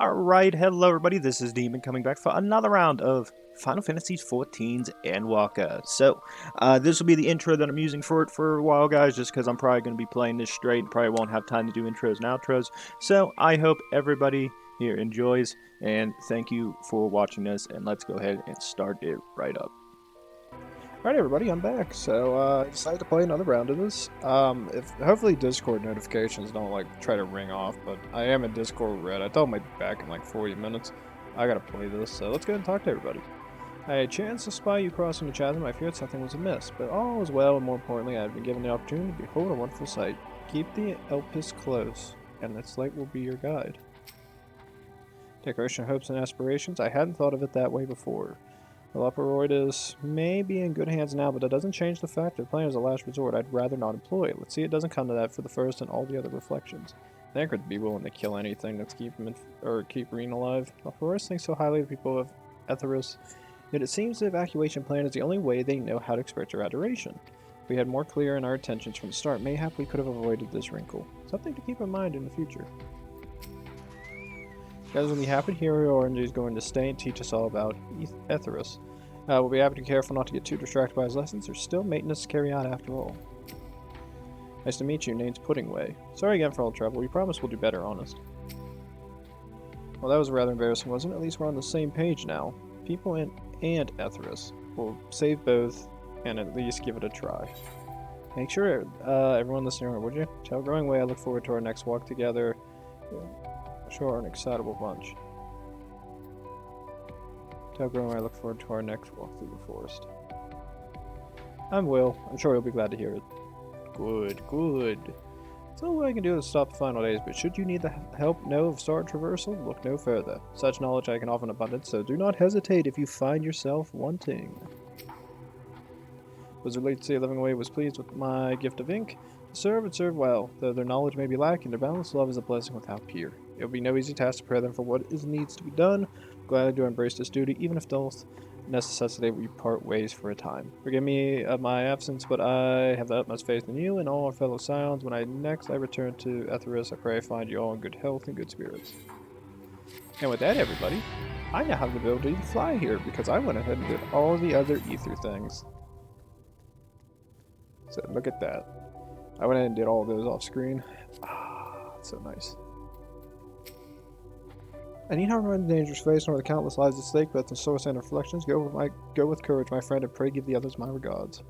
Alright, hello everybody, this is Demon coming back for another round of Final Fantasy XIV's Endwalker. So, this will be the intro that I'm using for it for a while, guys, just because I'm probably going to be playing this straight and probably won't have time to do intros and outros. So, I hope everybody here enjoys, and thank you for watching this, and let's go ahead and start it right up. Alright everybody, I'm back. So, I decided to play another round of this. If hopefully Discord notifications don't try to ring off, but I am in Discord Red. I told them I'd be back in 40 minutes. I gotta play this, so let's go ahead and talk to everybody. I had a chance to spy you crossing the chasm. I feared something was amiss, but all was well, and more importantly, I had been given the opportunity to behold a wonderful sight. Keep the Elpis close, and its light will be your guide. Decoration, hopes, and aspirations. I hadn't thought of it that way before. Well, Operoides may be in good hands now, but that doesn't change the fact that playing as a last resort, I'd rather not employ it. Let's see it doesn't come to that for the first and all the other reflections. Thanker would be willing to kill anything that's keep him keep Reen alive. Operoides thinks so highly of the people of Etheros, yet it seems the evacuation plan is the only way they know how to express their adoration. If we had more clear in our intentions from the start, mayhap we could have avoided this wrinkle. Something to keep in mind in the future. Guys, we'll be happy to hear Eorzeans is going to stay and teach us all about Etheros. We'll be happy to be careful not to get too distracted by his lessons. There's still maintenance to carry out after all. Nice to meet you. Name's Puddingway. Sorry again for all the trouble. We promise we'll do better, honest. Well, that was rather embarrassing, wasn't it? At least we're on the same page now. People and Etheros. We'll save both and at least give it a try. Make sure everyone listening, would you? Tell Growing Way I look forward to our next walk together. Sure, an excitable bunch. Tell Growing I look forward to our next walk through the forest. I'm Will. I'm sure you'll be glad to hear it. Good, good. It's all I can do to stop the final days, but should you need the help of Star Traversal, look no further. Such knowledge I can offer in abundance, so do not hesitate if you find yourself wanting. Was related to say Living Away was pleased with my gift of ink. Serve and serve well, though their knowledge may be lacking, their boundless love is a blessing without peer. It will be no easy task to prepare them for what needs to be done. Glad to embrace this duty, even if those necessitate we part ways for a time. Forgive me of my absence, but I have the utmost faith in you and all our fellow Scions. When I return to Etheros, I pray I find you all in good health and good spirits. And with that, everybody, I now have the ability to fly here because I went ahead and did all the other ether things. So look at that. I went ahead and did all those off screen. Ah, it's so nice. I need not run the dangerous face nor the countless lives at stake, but the source and reflections. Go with courage, my friend, and pray give the others my regards.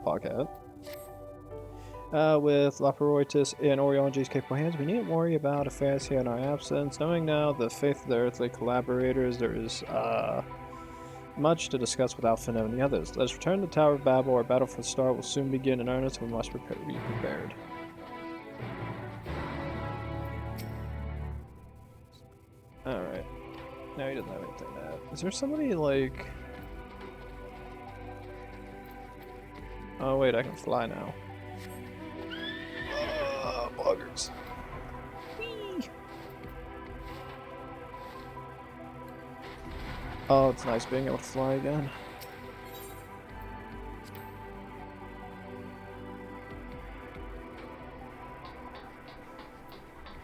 Pocket. With Laperoitis in Eorzeans' capable hands, we needn't worry about affairs here in our absence. Knowing now the faith of the earthly collaborators, there is much to discuss without knowing the others. Let us return to the Tower of Babel. Our battle for the star will soon begin in earnest, and we must be prepared. Alright. No, he doesn't have anything to add. Is there somebody Oh wait, I can fly now. Buggers. Whee! Oh, it's nice being able to fly again.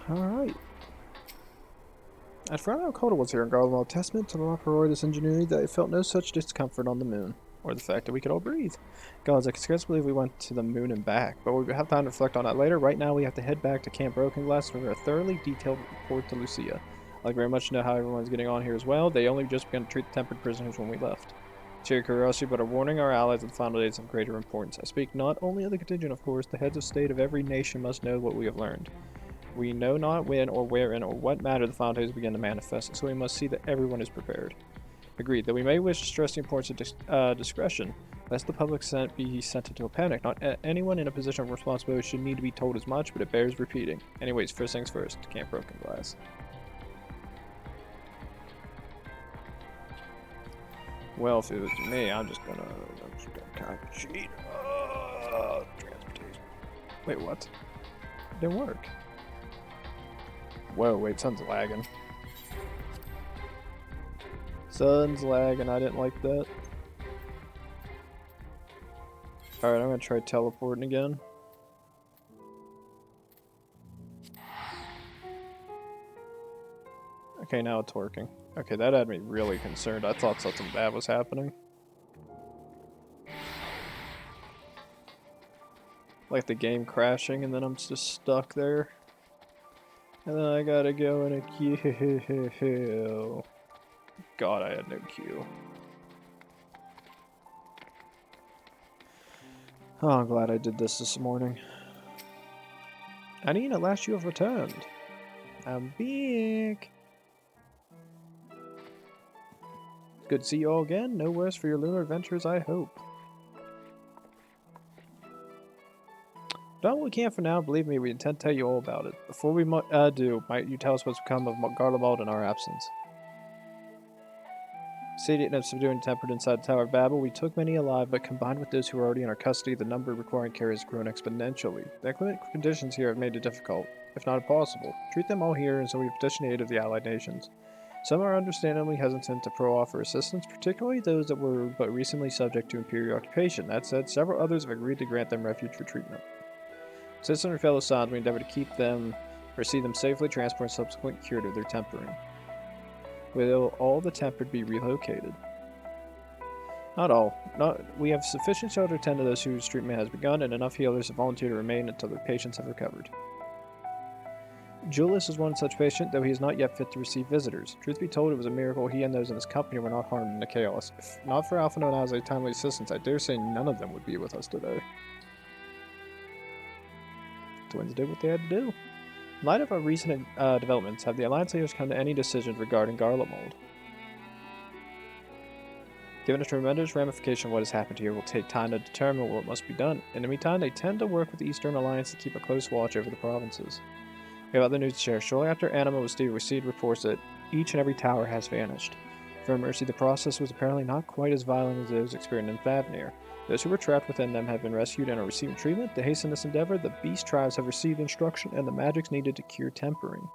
Alright. I'd forgotten how cold it was here in Garlean, testament to the Laperoides' ingenuity that I felt no such discomfort on the moon, or the fact that we could all breathe. Gods, I can scarcely believe we went to the moon and back, but we'll have time to reflect on that later. Right now we have to head back to Camp Broken Glass for a thoroughly detailed report to Lucia. I'd like very much to know how everyone's getting on here as well. They only just began to treat the tempered prisoners when we left. It's your curiosity, but are warning our allies of the final days of greater importance. I speak not only of the contingent, of course. The heads of state of every nation must know what we have learned. We know not when or wherein or what matter the final days begin to manifest, so we must see that everyone is prepared. Agreed, that we may wish to stress the importance of discretion, lest the public be sent into a panic. Not anyone in a position of responsibility should need to be told as much, but it bears repeating. Anyways, first things first, Camp Broken Glass. Well, if it was me, I'm just gonna kind of cheat. Transportation. Wait, what? It didn't work. Whoa, wait, sun's lagging. Sun's lagging, I didn't like that. Alright, I'm gonna try teleporting again. Okay, now it's working. Okay, that had me really concerned. I thought something bad was happening. Like the game crashing and then I'm just stuck there. And then I gotta go in a queue. God, I had no queue. Oh, I'm glad I did this morning. Anine, at last you have returned. I'm back. Good to see you all again. No worse for your lunar adventures, I hope. Done what we can for now. Believe me, we intend to tell you all about it. Before we do, might you tell us what's become of Garlemald in our absence? Sadian and subduing tempered inside the Tower of Babel, we took many alive, but combined with those who are already in our custody, the number requiring care has grown exponentially. The inclement conditions here have made it difficult, if not impossible. Treat them all here, and so we petition the aid of the allied nations. Some are understandably hesitant to offer assistance, particularly those that were but recently subject to imperial occupation. That said, several others have agreed to grant them refuge for treatment. Since our fellow Sans, we endeavor to keep them, or see them safely transport and subsequent cure to their tempering. Will all the tempered be relocated? Not all. We have sufficient shelter to tend to those whose treatment has begun, and enough healers have volunteered to remain until their patients have recovered. Julius is one such patient, though he is not yet fit to receive visitors. Truth be told, it was a miracle he and those in his company were not harmed in the chaos. If not for Alpha Known as a timely assistance, I dare say none of them would be with us today. Twins did what they had to do. In light of our recent developments, have the Alliance leaders come to any decision regarding Garlemald? Given the tremendous ramification of what has happened here, it will take time to determine what must be done. In the meantime, they tend to work with the Eastern Alliance to keep a close watch over the provinces. We have other news to share. Shortly after Anima was due, we received reports that each and every tower has vanished. For mercy, the process was apparently not quite as violent as those experienced in Thavnir. Those who were trapped within them have been rescued and are receiving treatment. To hasten this endeavor, the beast tribes have received instruction and the magics needed to cure tempering.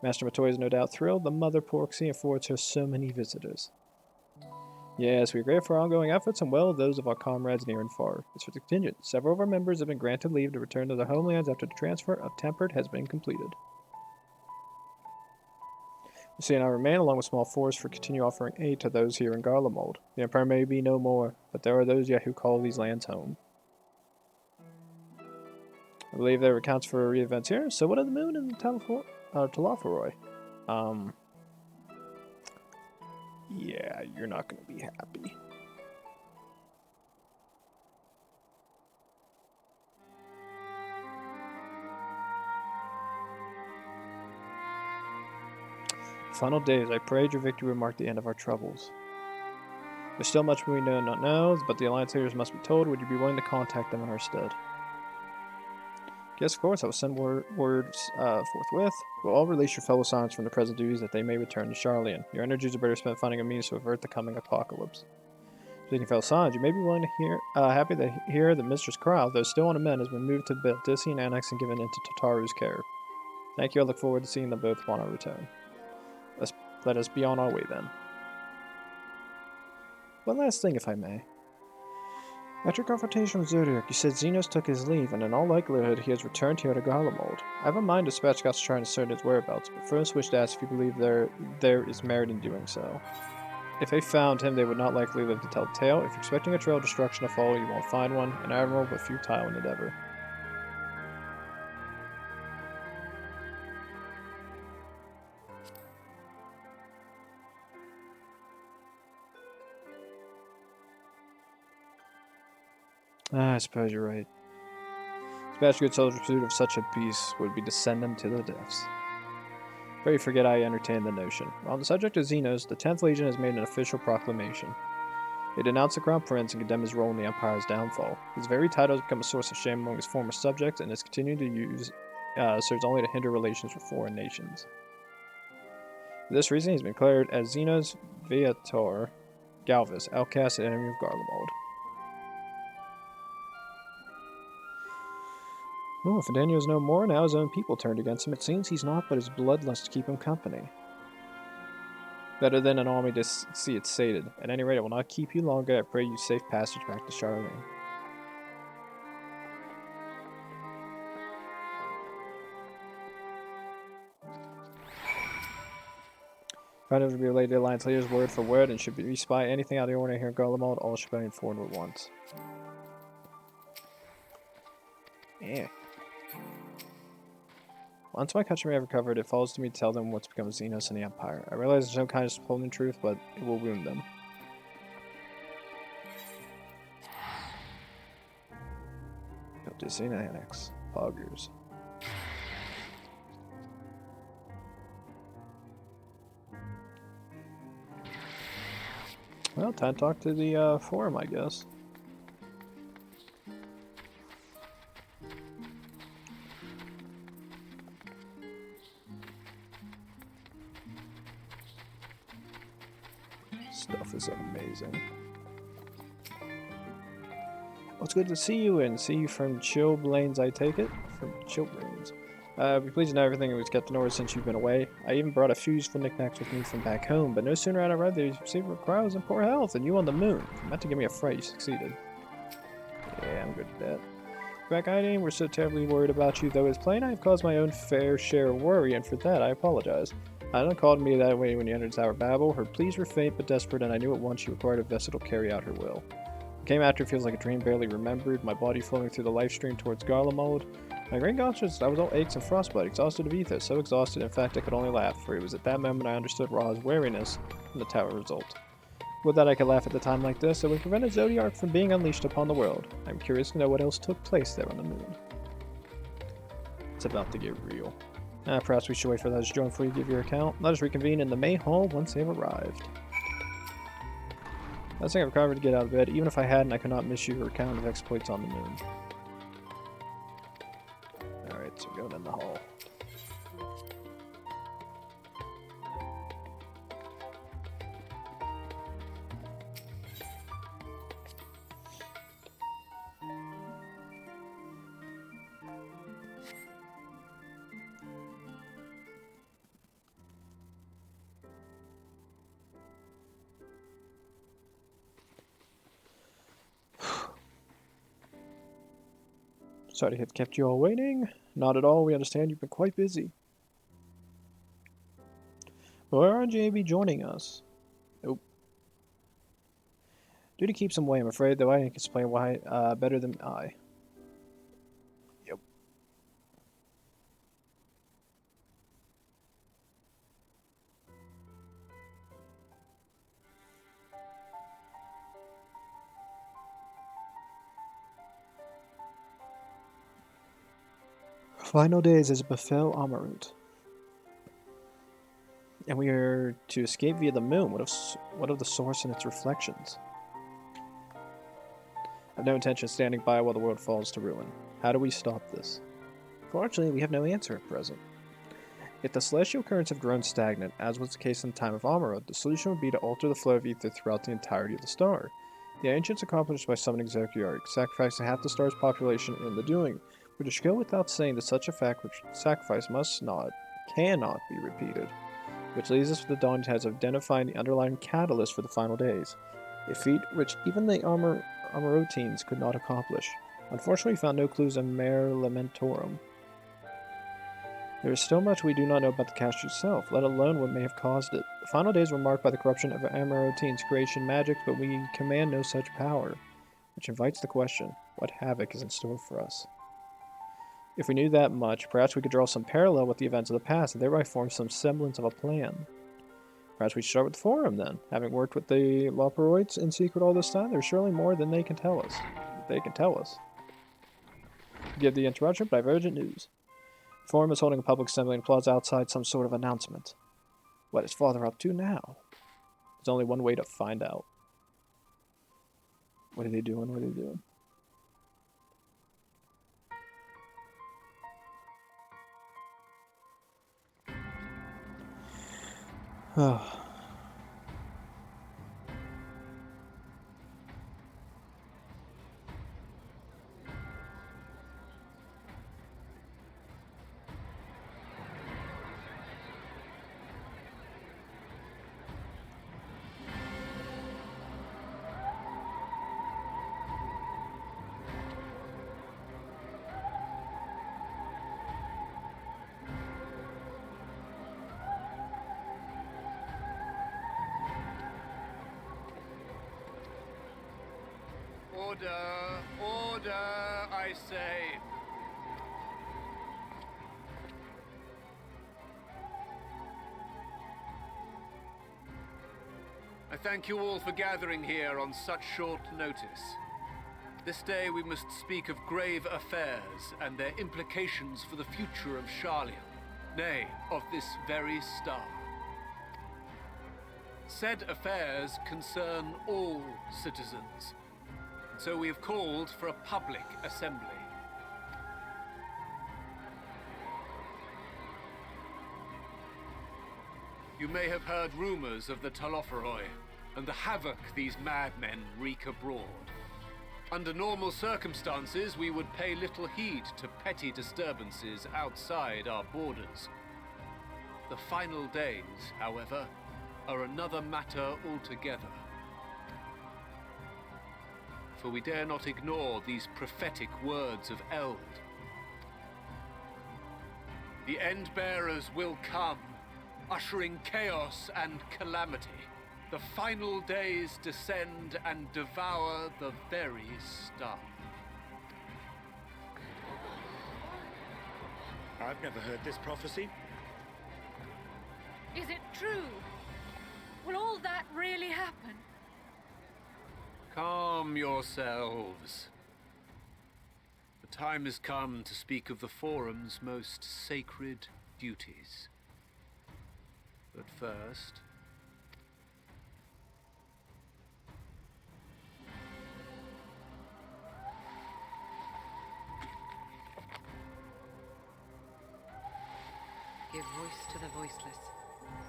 Master Matoy is no doubt thrilled. The mother Porksy affords her so many visitors. Yes, we are grateful for our ongoing efforts and well those of our comrades near and far. As for the contingent, several of our members have been granted leave to return to their homelands after the transfer of Tempered has been completed. Lucy and I remain along with small force for continue offering aid to those here in Garlemald. The Empire may be no more, but there are those yet who call these lands home. I believe there accounts for re-events here. So what of the moon and Talaforoi? Yeah, you're not going to be happy. Final days, I prayed your victory would mark the end of our troubles. There's still much we know not know, but the Alliance leaders must be told. Would you be willing to contact them in our stead? Yes, of course, I will send words forthwith. We'll all release your fellow Scions from the present duties that they may return to Charlian. Your energies are better spent finding a means to avert the coming apocalypse. Speaking of fellow Scions, you may be willing to happy to hear that Mistress Kral, though still on a mend, has been moved to the Baltisian Annex and given into Tataru's care. Thank you, I look forward to seeing them both upon our return. Let us be on our way then. One last thing, if I may. After confrontation with Zodiac, you said Xenos took his leave, and in all likelihood he has returned here to Garlemald. I have a mind to dispatch scouts to try and discern his whereabouts, but first wish to ask if you believe there is merit in doing so. If they found him, they would not likely live to tell the tale. If you're expecting a trail of destruction to follow, you won't find one. An admirable but futile endeavor. I suppose you're right. Dispatch good soldiers' pursuit of such a piece would be to send them to the depths. Pray you forget I entertained the notion. On the subject of Xenos, the 10th Legion has made an official proclamation. They denounce the Crown Prince and condemn his role in the Empire's downfall. His very title has become a source of shame among his former subjects, and his continuing to use serves only to hinder relations with foreign nations. For this reason, he has been declared as Xenos Viator Galvus, outcast and enemy of Garlemald. Well, if Daniel is no more, now his own people turned against him. It seems he's not, but his bloodlust keep him company. Better than an army to see it sated. At any rate, I will not keep you longer. I pray you safe passage back to Charlene. Find out to be relayed to the Alliance leaders word for word, and should we spy anything out of the ordinary here in Garlemald, all should be informed at once. Yeah. Once my country have recovered, it falls to me to tell them what's become of Xenos and the Empire. I realize there's no kind of spoken truth, but it will wound them. Go to Xena Annex. Poggers. Well, time to talk to the forum, I guess. Stuff is amazing. Well, it's good to see you, and see you from Chillblains, I take it? From Chillblains. Be pleased to know everything was kept in order since you've been away. I even brought a few useful knickknacks with me from back home, but no sooner had I arrived there, you perceived I was in poor health, and you on the moon. You meant to give me a fright, you succeeded. Yeah, I'm good at that. Back Hydaelyn, we're so terribly worried about you, though it's plain I have caused my own fair share of worry, and for that I apologize. Hydaelyn called me that way when you entered our babel. Her pleas were faint but desperate, and I knew at once she required a vessel to carry out her will. Came after feels like a dream barely remembered, my body flowing through the life stream towards Garlemald. My great conscience, I was all aches and frostbite, exhausted of ether, so exhausted in fact I could only laugh, for it was at that moment I understood Ra's wariness and the tower result. Would that I could laugh at the time like this, it would prevent a Zodiac from being unleashed upon the world. I'm curious to know what else took place there on the moon. It's about to get real. Perhaps we should wait for those to join before you give your account. Let us reconvene in the May Hall once they've arrived. Last thing I've recovered to get out of bed. Even if I hadn't, I could not miss your account of exploits on the moon. Alright, so going in the hall. Sorry to have kept you all waiting. Not at all, we understand you've been quite busy. Will RJ be joining us? Nope. Duty keeps him away, I'm afraid, though I can explain why better than I. Yep. Final days as befell Amarut. And we are to escape via the moon. What of the source and its reflections? I have no intention of standing by while the world falls to ruin. How do we stop this? Fortunately, we have no answer at present. If the celestial currents have grown stagnant, as was the case in the time of Amarut, the solution would be to alter the flow of ether throughout the entirety of the star. The ancients accomplished by summoning Zerkiark, sacrificing half the star's population in the doing, which should go without saying that such a fact which sacrifice cannot be repeated. Which leads us to the dawn task of identifying the underlying catalyst for the final days, a feat which even the Amarotines could not accomplish. Unfortunately, we found no clues in Mare Lamentorum. There is still much we do not know about the cache itself, let alone what may have caused it. The final days were marked by the corruption of Amarotines' creation magics, but we command no such power, which invites the question, what havoc is in store for us? If we knew that much, perhaps we could draw some parallel with the events of the past and thereby form some semblance of a plan. Perhaps we should start with the Forum, then. Having worked with the Loperoids in secret all this time, there's surely more than they can tell us. Give the interruption, but I have urgent news. The Forum is holding a public assembly and applauds outside some sort of announcement. What is Father up to now? There's only one way to find out. What are they doing? What are they doing? Oh. Order, order, I say. I thank you all for gathering here on such short notice. This day we must speak of grave affairs and their implications for the future of Garlean, nay, of this very star. Said affairs concern all citizens, so we have called for a public assembly. You may have heard rumors of the Talofferoi and the havoc these madmen wreak abroad. Under normal circumstances, we would pay little heed to petty disturbances outside our borders. The final days, however, are another matter altogether. For we dare not ignore these prophetic words of Eld. The End-bearers will come, ushering chaos and calamity. The final days descend and devour the very star. I've never heard this prophecy. Is it true? Will all that really happen? Calm yourselves. The time has come to speak of the Forum's most sacred duties. But first... Give voice to the voiceless.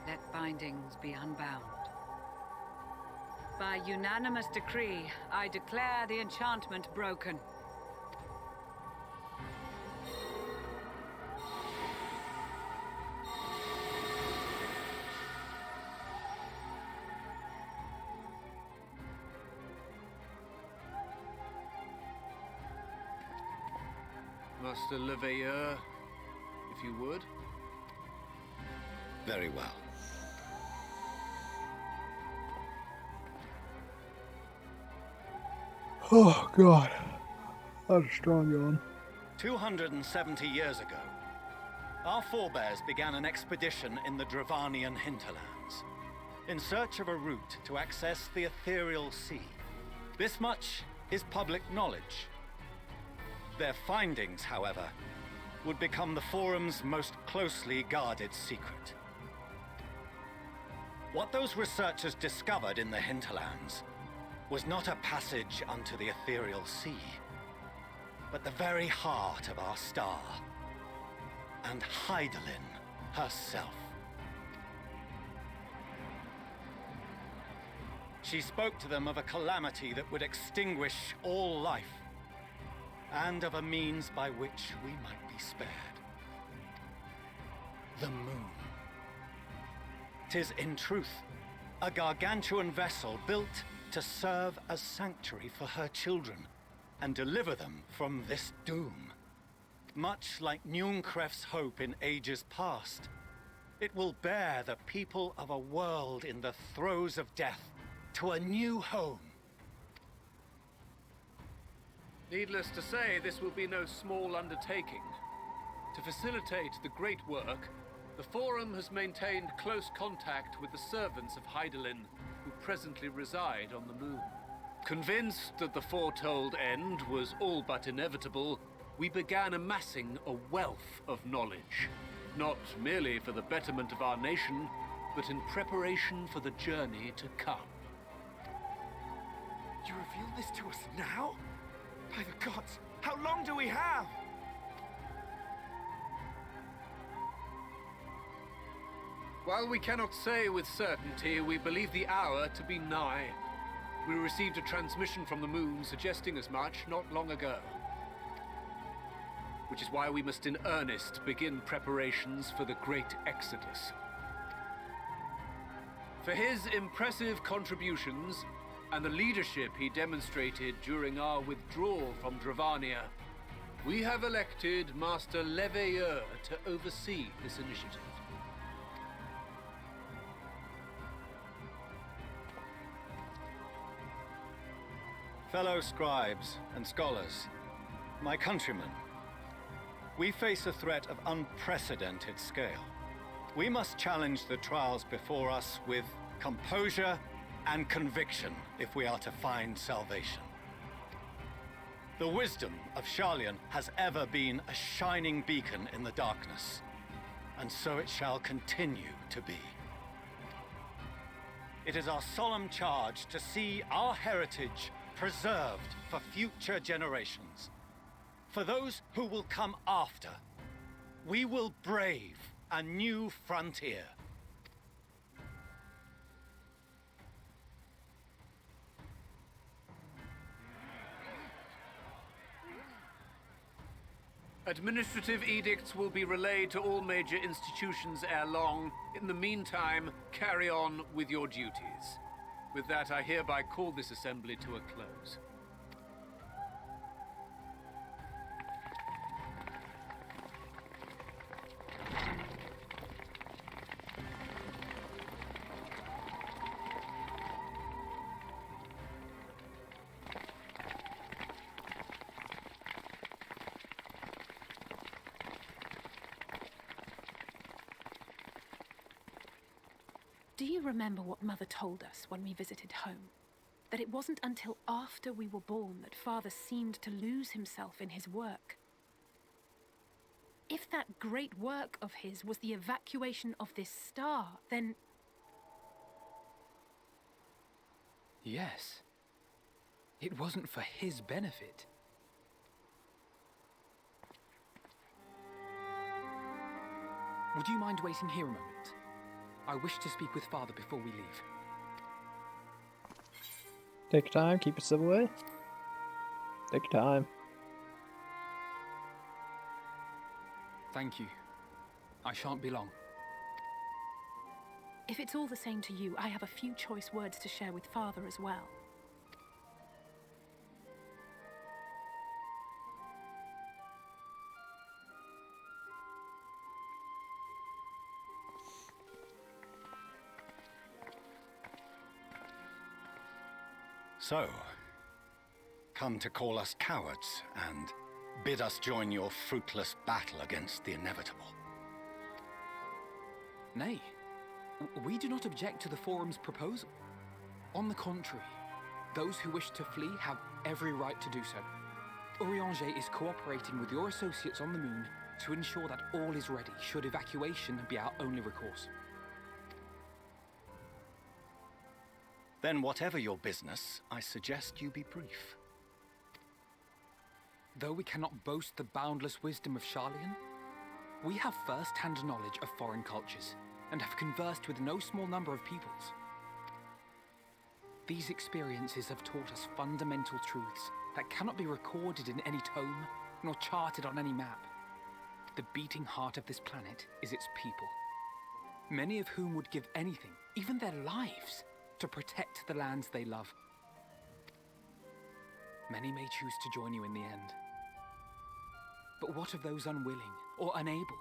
Let bindings be unbound. By unanimous decree, I declare the enchantment broken. Master Leveilleur, if you would. Very well. Oh, God. That's a strong yawn. 270 years ago, our forebears began an expedition in the Dravanian hinterlands, in search of a route to access the ethereal sea. This much is public knowledge. Their findings, however, would become the Forum's most closely guarded secret. What those researchers discovered in the hinterlands was not a passage unto the ethereal sea, but the very heart of our star, and Hydaelyn herself. She spoke to them of a calamity that would extinguish all life, and of a means by which we might be spared. The moon. 'Tis in truth a gargantuan vessel built to serve as sanctuary for her children and deliver them from this doom. Much like Njunkref's hope in ages past, it will bear the people of a world in the throes of death to a new home. Needless to say, this will be no small undertaking. To facilitate the great work, the Forum has maintained close contact with the servants of Hydaelyn, who presently reside on the moon. Convinced that the foretold end was all but inevitable, we began amassing a wealth of knowledge, not merely for the betterment of our nation, but in preparation for the journey to come. You reveal this to us now? By the gods, how long do we have? While we cannot say with certainty, we believe the hour to be nigh. We received a transmission from the moon suggesting as much not long ago. Which is why we must in earnest begin preparations for the great exodus. For his impressive contributions and the leadership he demonstrated during our withdrawal from Dravania, we have elected Master Leveilleur to oversee this initiative. Fellow scribes and scholars, my countrymen, we face a threat of unprecedented scale. We must challenge the trials before us with composure and conviction if we are to find salvation. The wisdom of Sharlayan has ever been a shining beacon in the darkness, and so it shall continue to be. It is our solemn charge to see our heritage preserved for future generations. For those who will come after, we will brave a new frontier. Administrative edicts will be relayed to all major institutions ere long. In the meantime, carry on with your duties. With that, I hereby call this assembly to a close. Do you remember what Mother told us when we visited home? That it wasn't until after we were born that Father seemed to lose himself in his work. If that great work of his was the evacuation of this star, then... Yes. It wasn't for his benefit. Would you mind waiting here a moment? I wish to speak with Father before we leave. Take your time, keep it civil way. Take your time. Thank you. I shan't be long. If it's all the same to you, I have a few choice words to share with Father as well. So, come to call us cowards and bid us join your fruitless battle against the inevitable. Nay, we do not object to the Forum's proposal. On the contrary, those who wish to flee have every right to do so. Eorzean is cooperating with your associates on the moon to ensure that all is ready should evacuation be our only recourse. Then whatever your business, I suggest you be brief. Though we cannot boast the boundless wisdom of Sharlayan, we have first-hand knowledge of foreign cultures, and have conversed with no small number of peoples. These experiences have taught us fundamental truths that cannot be recorded in any tome, nor charted on any map. The beating heart of this planet is its people, many of whom would give anything, even their lives, to protect the lands they love. Many may choose to join you in the end. But what of those unwilling or unable,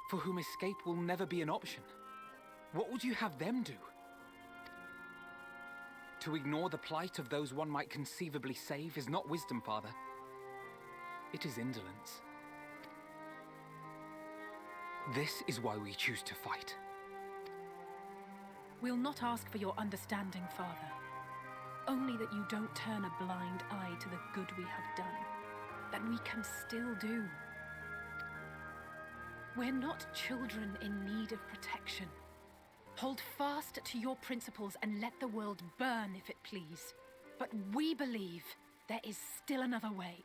for whom escape will never be an option? What would you have them do? To ignore the plight of those one might conceivably save is not wisdom, Father. It is indolence. This is why we choose to fight. We'll not ask for your understanding, Father. Only that you don't turn a blind eye to the good we have done. That we can still do. We're not children in need of protection. Hold fast to your principles and let the world burn if it please. But we believe there is still another way.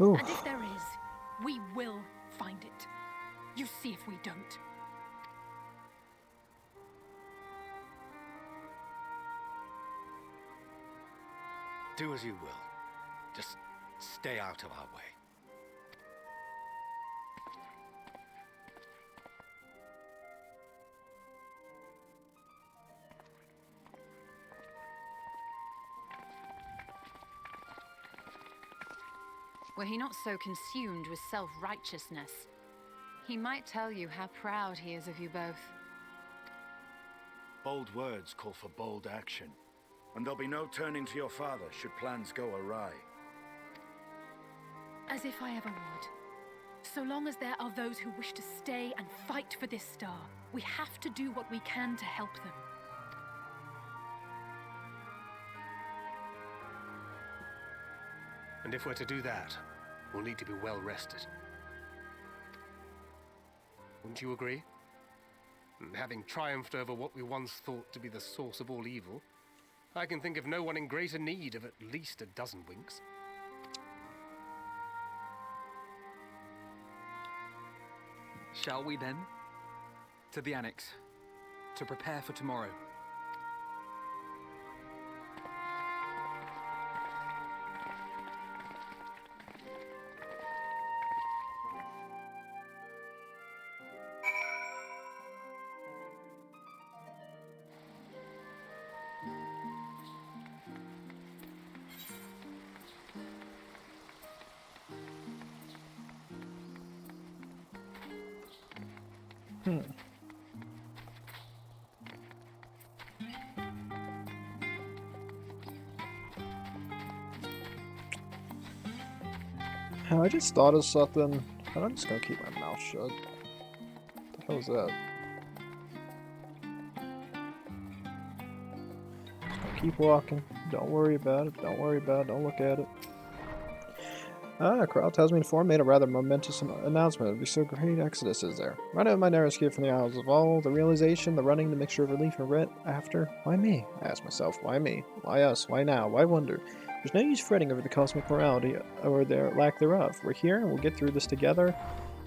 Ooh. And if there is, we will find it. You see if we don't. Do as you will. Just stay out of our way. Were he not so consumed with self-righteousness, he might tell you how proud he is of you both. Bold words call for bold action. And there'll be no turning to your father should plans go awry. As if I ever would. So long as there are those who wish to stay and fight for this star, we have to do what we can to help them. And if we're to do that, we'll need to be well rested. Wouldn't you agree? And having triumphed over what we once thought to be the source of all evil, I can think of no one in greater need of at least a dozen winks. Shall we then? To the Annex, to prepare for tomorrow. I just thought of something, and I'm just gonna keep my mouth shut. What the hell is that? Just gonna keep walking. Don't worry about it. Don't worry about it. Don't look at it. Corral tells me Forum made a rather momentous announcement. It would be so great Exodus is there. Right out of my narrow escape from the Isles of All, the realization, the running, the mixture of relief and regret after. Why me? I ask myself, why me? Why us? Why now? Why wonder? There's no use fretting over the cosmic morality or their lack thereof. We're here and we'll get through this together.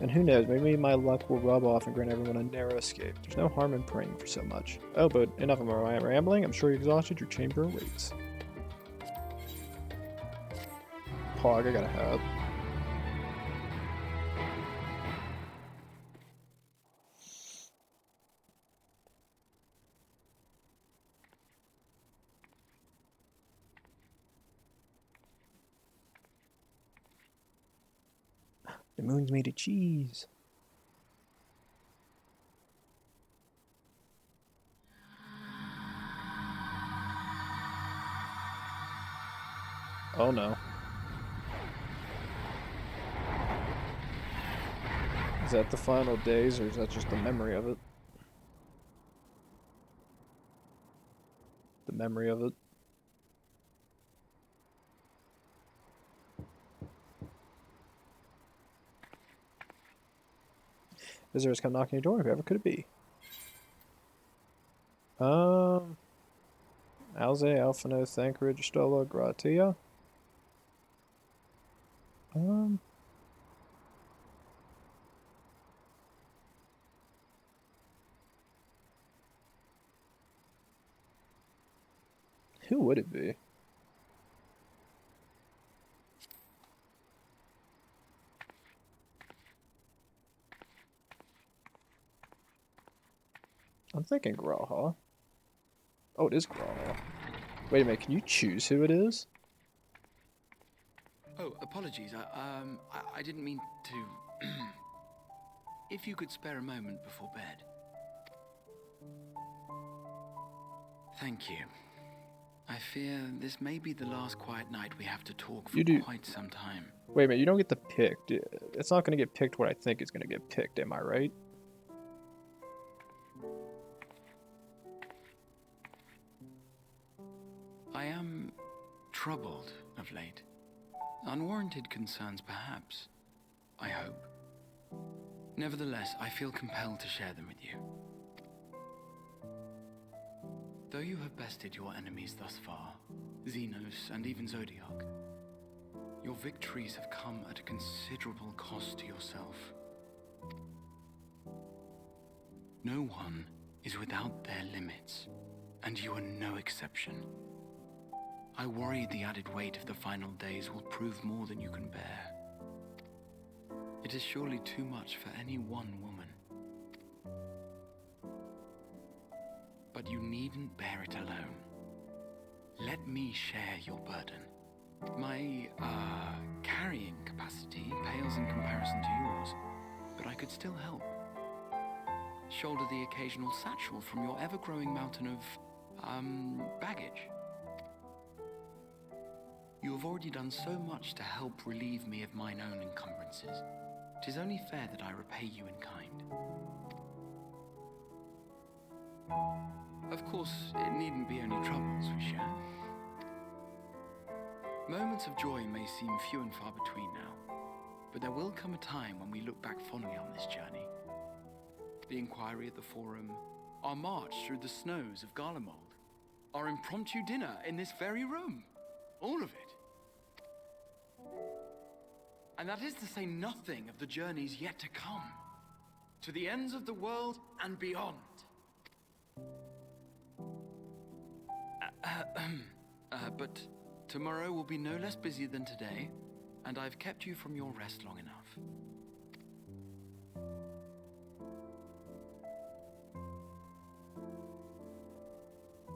And who knows, maybe my luck will rub off and grant everyone a narrow escape. There's no harm in praying for so much. Oh, but enough of my rambling. I'm sure you're exhausted. Your chamber awaits. Pog, I gotta have. The moon's made of cheese. Oh no. Is that the final days, or is that just the memory of it? The memory of it. Visitors come knocking your door. Whoever could it be? Alze, Alphino, Thancred, Stola, Gratia. Who would it be? I'm thinking Graha. Oh, it is Graha. Wait a minute, can you choose who it is? Oh, apologies. I didn't mean to... If you could spare a moment before bed. Thank you. I fear this may be the last quiet night we have to talk for quite some time. Wait a minute, you don't get to pick. It's not going to get picked what I think is going to get picked, am I right? I am troubled of late. Unwarranted concerns, perhaps. I hope. Nevertheless, I feel compelled to share them with you. Though you have bested your enemies thus far, Xenos and even Zodiac, your victories have come at a considerable cost to yourself. No one is without their limits, and you are no exception. I worry the added weight of the final days will prove more than you can bear. It is surely too much for any one woman. But you needn't bear it alone. Let me share your burden. My, carrying capacity pales in comparison to yours, but I could still help. Shoulder the occasional satchel from your ever-growing mountain of, baggage. You have already done so much to help relieve me of mine own encumbrances. 'Tis only fair that I repay you in kind. Of course, it needn't be only troubles we share. Moments of joy may seem few and far between now, but there will come a time when we look back fondly on this journey. The inquiry at the Forum, our march through the snows of Garlemald, our impromptu dinner in this very room. All of it. And that is to say nothing of the journeys yet to come, to the ends of the world and beyond. But tomorrow will be no less busy than today, and I've kept you from your rest long enough.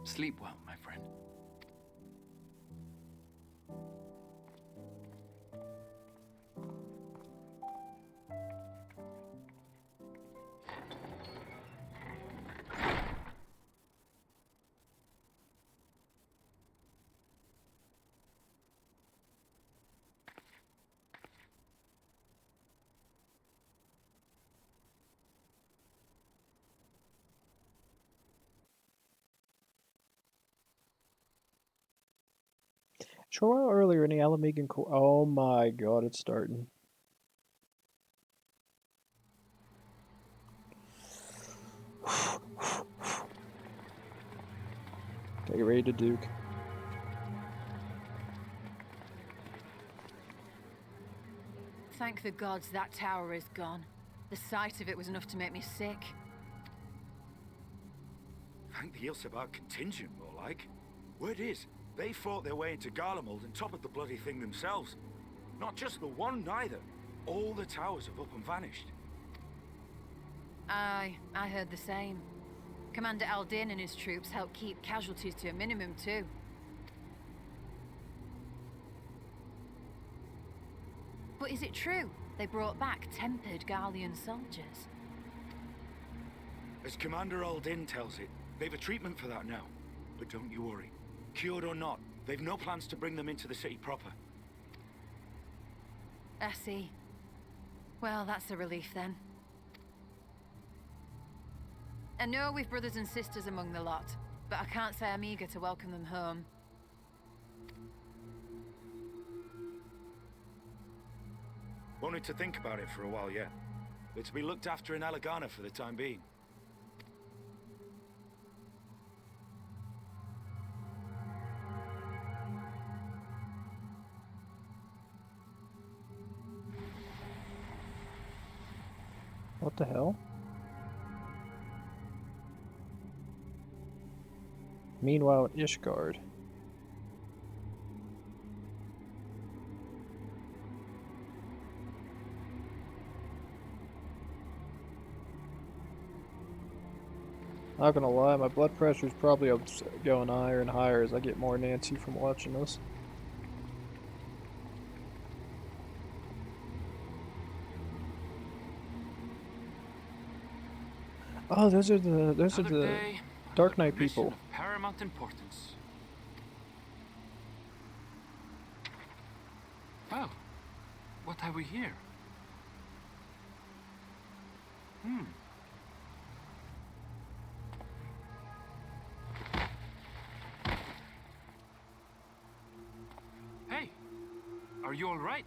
Sleep well, my friend. Sure, while earlier in the Alamegan oh my god, it's starting. Get ready to Duke. Thank the gods that tower is gone. The sight of it was enough to make me sick. Thank the Ilsebar contingent, more like. Word is, they fought their way into Garlemald and toppled the bloody thing themselves. Not just the one, neither. All the towers have up and vanished. Aye, I heard the same. Commander Aldin and his troops helped keep casualties to a minimum, too. But is it true they brought back tempered Garlean soldiers? As Commander Aldin tells it, they've a treatment for that now. But don't you worry. Cured or not, they've no plans to bring them into the city proper. I see. Well, that's a relief then. I know we've brothers and sisters among the lot, but I can't say I'm eager to welcome them home. Wanted to think about it for a while yet. They're to be looked after in Alagana for the time being. What the hell? Meanwhile, in Ishgard. Not gonna lie, my blood pressure's probably going higher and higher as I get more Nancy from watching this. Oh, those are the Dark Knight people. Of paramount importance. Oh, what have we here? Hey, are you all right?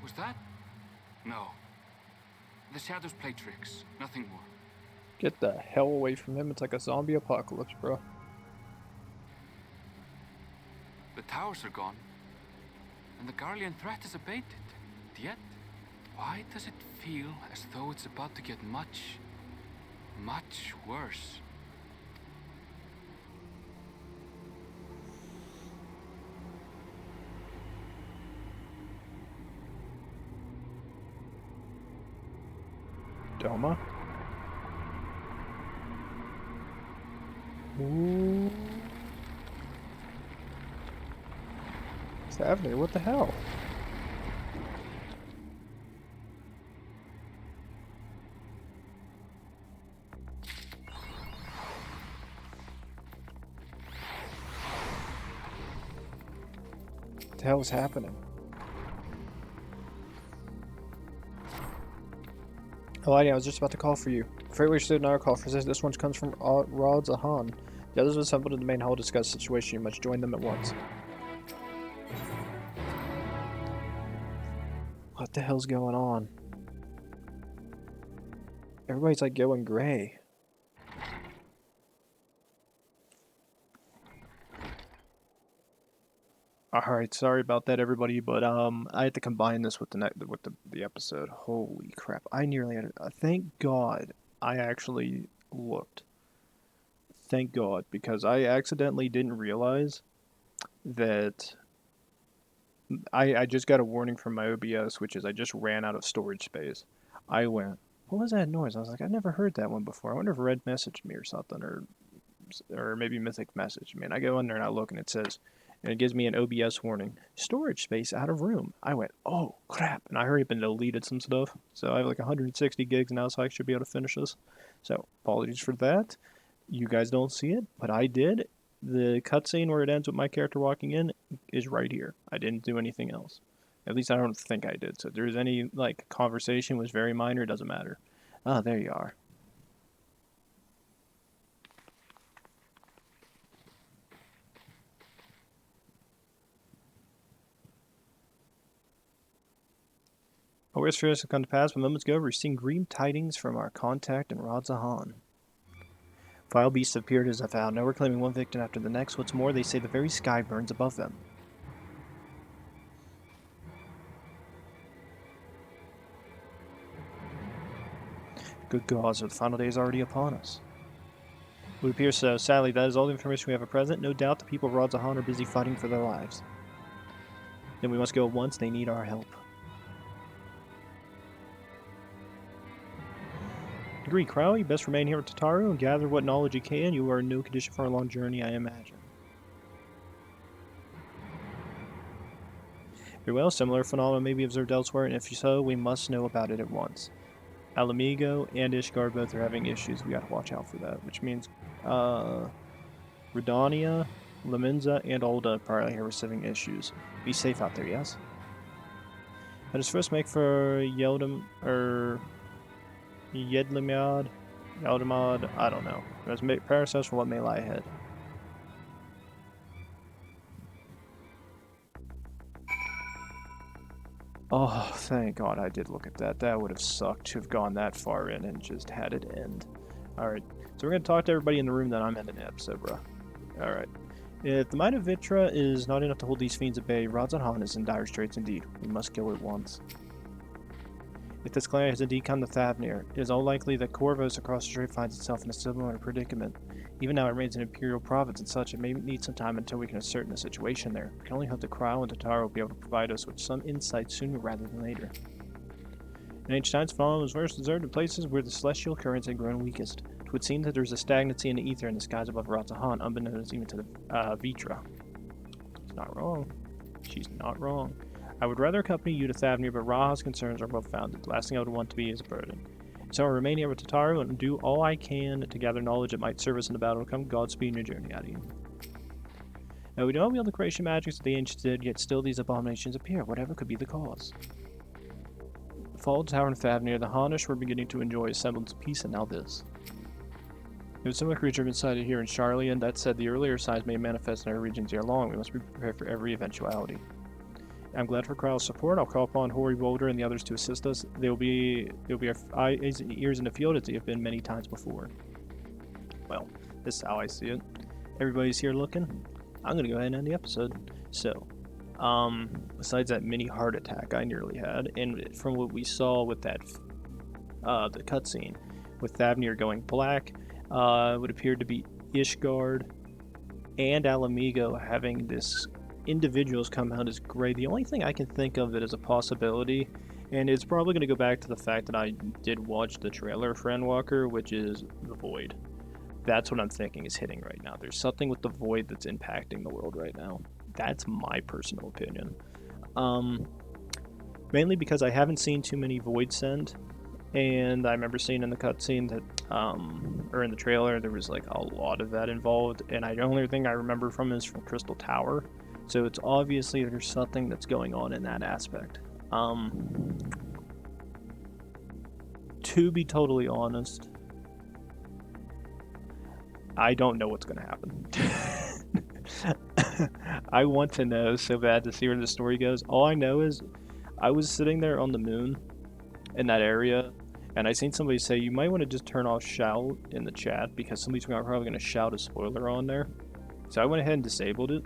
Was that? No. The shadows play tricks, nothing more. Get the hell away from him, it's like a zombie apocalypse, bro. The towers are gone, and the Garlean threat is abated. Yet, why does it feel as though it's about to get much, much worse? Doma? Ooh. What's happening? What the hell? hell is happening? Oh, I was just about to call for you. Afraid we should another call for this one comes from Rod Zahan. The others will assemble in the main hall to discuss the situation. You must join them at once. What the hell's going on? Everybody's like going gray. Alright, sorry about that, everybody, but I had to combine this with the episode. Holy crap! I nearly had it. Thank God I actually looked. Thank God, because I accidentally didn't realize that I just got a warning from my OBS, which is I just ran out of storage space. I went, what was that noise? I was like, I never heard that one before. I wonder if Red messaged me or something, or maybe Mythic messaged me. And I go in there and I look, and it says. And it gives me an OBS warning. Storage space out of room. I went, oh, crap. And I hurried up and deleted some stuff. So I have like 160 gigs now, so I should be able to finish this. So, apologies for that. You guys don't see it, but I did. The cutscene where it ends with my character walking in is right here. I didn't do anything else. At least I don't think I did. So if there's any, like, conversation was very minor, it doesn't matter. Ah, there you are. Our fears have come to pass, but moments ago we received grim tidings from our contact in Rod Zahan. Vile beasts have appeared as I found. Now we're claiming one victim after the next. What's more, they say the very sky burns above them. Good gods, the final day is already upon us. It would appear so. Sadly, that is all the information we have at present. No doubt the people of Rod Zahan are busy fighting for their lives. Then we must go at once. They need our help. Agree, Crow. You best remain here with Tataru and gather what knowledge you can. You are in no condition for a long journey, I imagine. Very well, similar phenomena may be observed elsewhere, and if so, we must know about it at once. Alamigo and Ishgard both are having issues. We gotta watch out for that, which means Redania, Laminza, and Olda probably are receiving issues. Be safe out there, yes? Let us first make for Yedlimad, I don't know. Let's prepare ourselves for what may lie ahead. Oh, thank God I did look at that. That would have sucked to have gone that far in and just had it end. Alright, so we're going to talk to everybody in the room that I'm ending the episode, bro. Alright. If the might of Vitra is not enough to hold these fiends at bay, Rod Zahan is in dire straits indeed. We must kill it once. If this clan has indeed come to Thavnir, it is all likely that Corvos across the strait finds itself in a similar predicament. Even now it remains an imperial province and such, it may need some time until we can ascertain the situation there. We can only hope that Cryo and Tataru will be able to provide us with some insight sooner rather than later. In ancient times, Fallen was first observed in places where the celestial currents had grown weakest. It would seem that there is a stagnancy in the ether in the skies above Rod Zahan, unbeknownst even to the Vitra. She's not wrong. She's not wrong. I would rather accompany you to Thavnir, but Raha's concerns are well-founded. The last thing I would want to be is a burden. So I'll remain here with Tataru and do all I can to gather knowledge that might serve us in the battle to come. Godspeed in your journey, Adi. Now, we don't wield the creation magics that the ancients did, yet still these abominations appear. Whatever could be the cause. The fall of the tower in Thavnir, the Hanish were beginning to enjoy a semblance of peace, and now this. There was similar creature been sighted here in Charlie, and that said the earlier signs may manifest in our regions ere long. We must be prepared for every eventuality. I'm glad for Kryl's support. I'll call upon Hori Boulder and the others to assist us. They'll be our eyes and ears in the field as they have been many times before. Well, this is how I see it. Everybody's here looking. I'm gonna go ahead and end the episode. So, besides that mini heart attack I nearly had, and from what we saw with that, the cutscene, with Thavnir going black, it would appear to be Ishgard and Alamigo having this individuals come out as gray. The only thing I can think of it as a possibility, and it's probably going to go back to the fact that I did watch the trailer for Endwalker, which is the Void. That's what I'm thinking is hitting right now. There's something with the Void that's impacting the world right now. That's my personal opinion. Mainly because I haven't seen too many Void Send, and I remember seeing in the cutscene that, or in the trailer, there was like a lot of that involved, and the only thing I remember from is from Crystal Tower, So it's obviously there's something that's going on in that aspect. To be totally honest, I don't know what's going to happen. I want to know so bad to see where the story goes. All I know is I was sitting there on the moon in that area, and I seen somebody say you might want to just turn off shout in the chat because somebody's probably going to shout a spoiler on there. So I went ahead and disabled it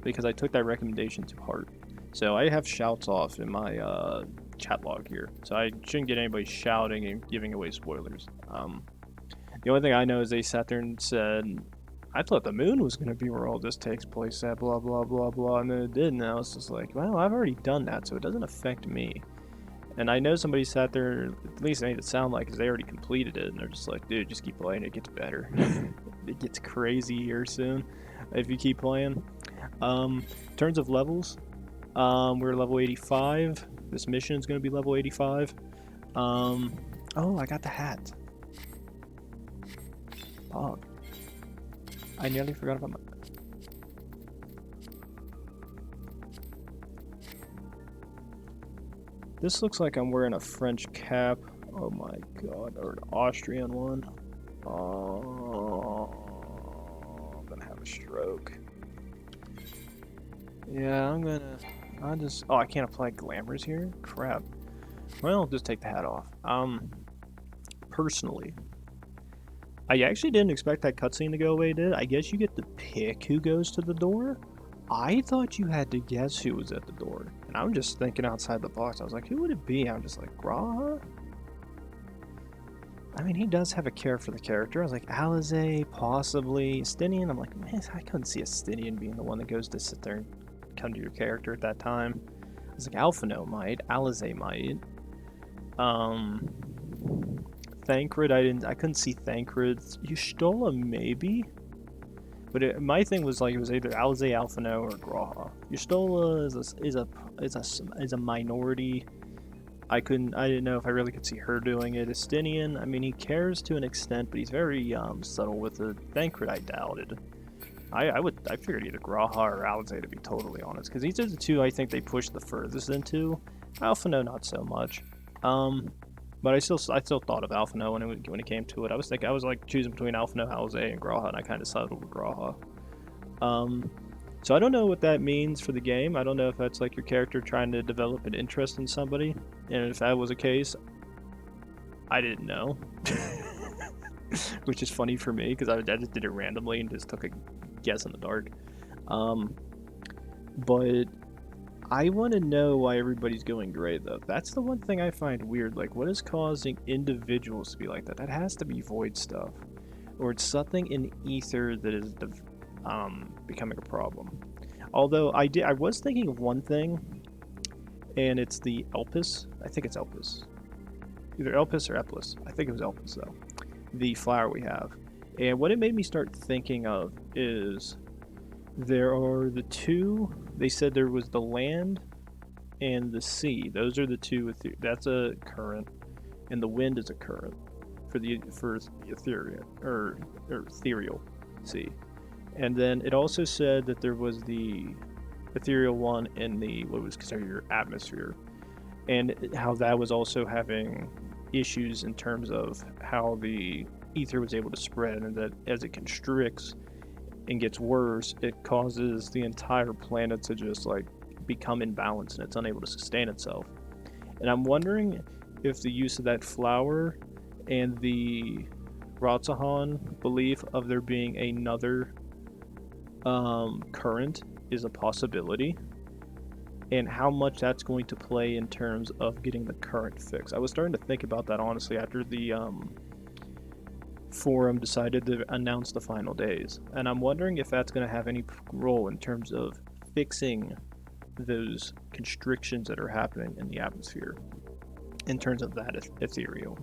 because I took that recommendation to heart. So I have shouts off in my chat log here, so I shouldn't get anybody shouting and giving away spoilers. The only thing I know is they sat there and said, I thought the moon was going to be where all this takes place at, blah, blah, blah, blah, and then it didn't. And I was just like, well, I've already done that, so it doesn't affect me. And I know somebody sat there, at least it made it sound like, because they already completed it, and they're just like, dude, just keep playing, it gets better. It gets crazy here soon if you keep playing. In terms of levels, we're level 85. This mission is going to be level 85. Oh, I got the hat. Oh, I nearly forgot about my... This looks like I'm wearing a French cap. Oh my god, or an Austrian one. Oh, I'm gonna have a stroke. Yeah, oh, I can't apply glamours here? Crap. Well, I'll just take the hat off. Personally, I actually didn't expect that cutscene to go away, did I? Guess you get to pick who goes to the door? I thought you had to guess who was at the door. And I'm just thinking outside the box. I was like, who would it be? I'm just like, Graha? I mean, he does have a care for the character. I was like, Alisaie, possibly. Estinian? I'm like, man, I couldn't see Estinian being the one that goes to sit there and come to your character at that time. I was like, Alphino might. Alisaie might. Thancred, I couldn't see Thancred. Y'shtola, maybe? But my thing was like it was either Alisaie, Alphino, or Graha. Y'shtola is a minority. I didn't know if I really could see her doing it. Estinian, I mean, he cares to an extent, but he's very subtle with it. Thancred, I doubted. I figured either Graha or Alisaie, to be totally honest, because these are the two I think they pushed the furthest into. Alphino, not so much. But I still thought of Alphino when it came to it. I was like choosing between Alphino, Alisaie, and Graha, and I kind of settled with Graha. So I don't know what that means for the game. I don't know if that's like your character trying to develop an interest in somebody, and if that was the case, I didn't know. Which is funny for me because I just did it randomly and just took a guess in the dark. But I want to know why everybody's going gray, though. That's the one thing I find weird. Like, what is causing individuals to be like that? That has to be void stuff. Or it's something in ether that is becoming a problem. Although, I was thinking of one thing, and it's the Elpis. I think it's Elpis. Either Elpis or Eplis. I think it was Elpis, though. The flower we have. And what it made me start thinking of is there are the two. They said there was the land and the sea. Those are the two. That's a current, and the wind is a current for the ethereal or ethereal sea. And then it also said that there was the ethereal one in the what was considered your atmosphere, and how that was also having issues in terms of how the ether was able to spread, and that as it constricts and gets worse, it causes the entire planet to just like become imbalanced and it's unable to sustain itself. And I'm wondering if the use of that flower and the Ratzahan belief of there being another current is a possibility, and how much that's going to play in terms of getting the current fixed. I was starting to think about that honestly after the forum decided to announce the final days, and I'm wondering if that's going to have any role in terms of fixing those constrictions that are happening in the atmosphere in terms of that ethereum.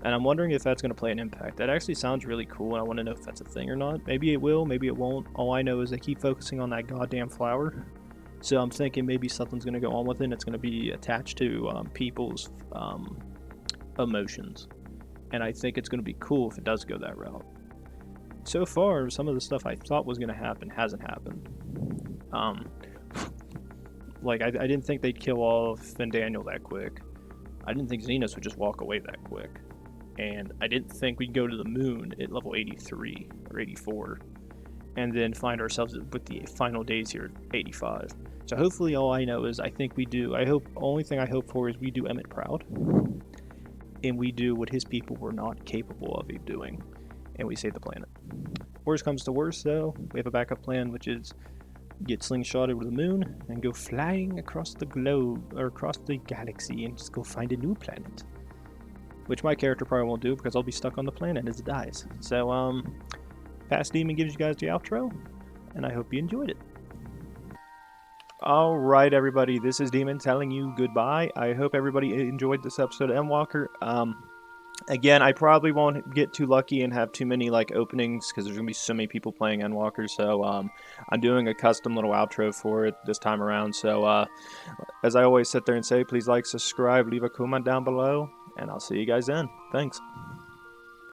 And I'm wondering if that's going to play an impact. That actually sounds really cool, and I want to know if that's a thing or not. Maybe it will, maybe it won't. All I know is they keep focusing on that goddamn flower, so I'm thinking maybe something's going to go on with it, and it's going to be attached to people's emotions. And I think it's going to be cool if it does go that route. so far, some of the stuff I thought was going to happen hasn't happened. Like, I didn't think they'd kill off Findaniel that quick. I didn't think Xenos would just walk away that quick. And I didn't think we'd go to the moon at level 83 or 84. And then find ourselves with the final days here at 85. So hopefully all I know is I think we do. Only thing I hope for is we do Emmett proud. And we do what his people were not capable of doing. And we save the planet. Worst comes to worst, though, we have a backup plan, which is get slingshotted with the moon and go flying across the globe, or across the galaxy, and just go find a new planet. Which my character probably won't do, because I'll be stuck on the planet as it dies. So, Past Demon gives you guys the outro, and I hope you enjoyed it. Alright, everybody, this is Demon telling you goodbye. I hope everybody enjoyed this episode of Endwalker. Again, I probably won't get too lucky and have too many openings because there's gonna be so many people playing Endwalker. So I'm doing a custom little outro for it this time around. So as I always sit there and say, please like, subscribe, leave a comment down below, and I'll see you guys then. Thanks.